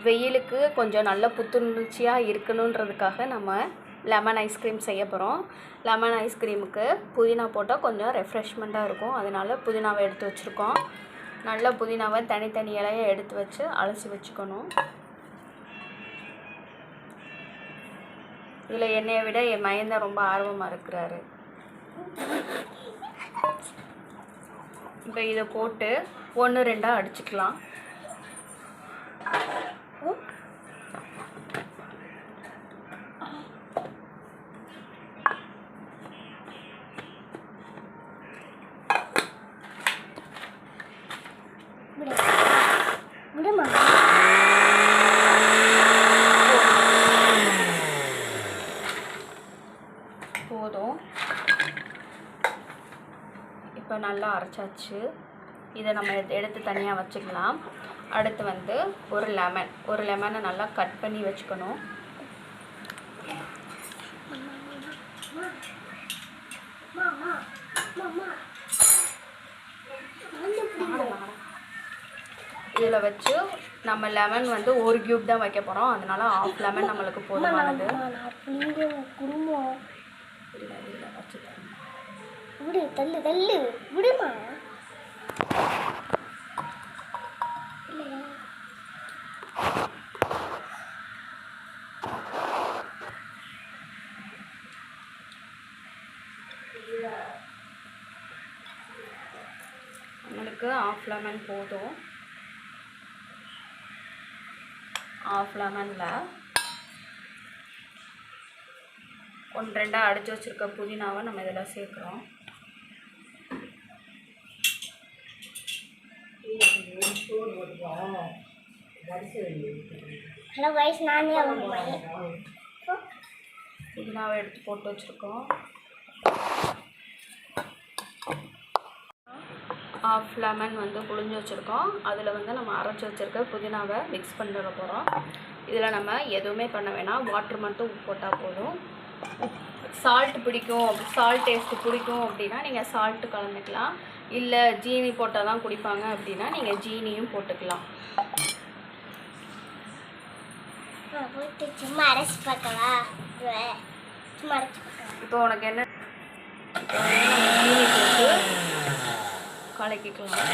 வெயிலுக்கு கொஞ்சம் நல்ல புத்துணர்ச்சியாக இருக்கணுன்றதுக்காக நம்ம லெமன் ஐஸ்கிரீம் செய்ய போகிறோம். லெமன் ஐஸ்கிரீமுக்கு புதினா போட்டால் கொஞ்சம் ரெஃப்ரெஷ்மெண்ட்டாக இருக்கும். அதனால் புதினாவை எடுத்து வச்சுருக்கோம். நல்ல புதினாவை தனித்தனி இலையை எடுத்து வச்சு அலசி வச்சுக்கணும். இதில் என்னையை விட என் மயன் தான் ரொம்ப ஆர்வமாக இருக்கிறாரு. இப்போ இதை போட்டு 1-2 அடிச்சுக்கலாம். போதும். இப்போ நல்லா அரைச்சாச்சு. இதை நம்ம எடுத்து தனியாக வச்சுக்கலாம். அடுத்து ஒரு லெமனை நல்லா கட் பண்ணி வச்சுக்கணும். இதில் வச்சு நம்ம லெமன் 1 கியூப் தான் வைக்க போகிறோம். அதனால 1/2 லெமன் நம்மளுக்கு போதுமானது. நம்மளுக்கு 1/2 லெமன் போதும். 1/2 லெமனில் 1-2 அடித்து வச்சுருக்க புதினாவை நம்ம இதில் சேர்க்குறோம். புதினாவை எடுத்து போட்டு வச்சுருக்கோம். 1/2 லெமன் புழிஞ்சு வச்சுருக்கோம். அதில் நம்ம அரைச்சி வச்சுருக்க புதினாவை மிக்ஸ் பண்ணிட போகிறோம். இதில் நம்ம எதுவுமே பண்ண வேணாம். வாட்டர் மட்டும் போட்டால் போதும். சால்ட் டேஸ்ட்டு பிடிக்கும் அப்படின்னா நீங்கள் சால்ட்டு கலந்துக்கலாம். இல்லை ஜீனி போட்டால் தான் குடிப்பாங்க அப்படின்னா நீங்கள் ஜீனியும் போட்டுக்கலாம். இப்போ உனக்கு என்ன ஜீனி போட்டு கலக்கிக்கலாம்.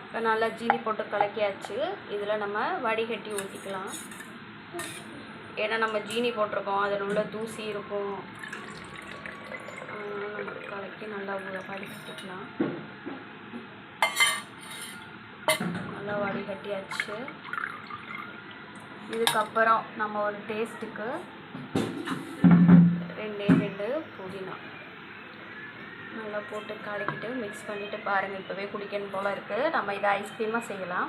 இப்போ நல்லா ஜீனி போட்டு கலக்கியாச்சு. இதில் நம்ம வடிகட்டி ஊற்றிக்கலாம். ஏன்னா நம்ம ஜீனி போட்டிருக்கோம், அதில் உள்ள தூசி இருக்கும். நம்ம கலக்கி நல்லா வடிகட்டிக்கலாம். நல்லா வடிகட்டியாச்சு. இதுக்கப்புறம் நம்ம ஒரு டேஸ்ட்டுக்கு 2 புதினா நல்லா போட்டு கலக்கிட்டு மிக்ஸ் பண்ணிவிட்டு பாருங்கள். இப்போவே குடிக்கணும் போல் இருக்குது. நம்ம இதை ஐஸ்கிரீமாக செய்யலாம்.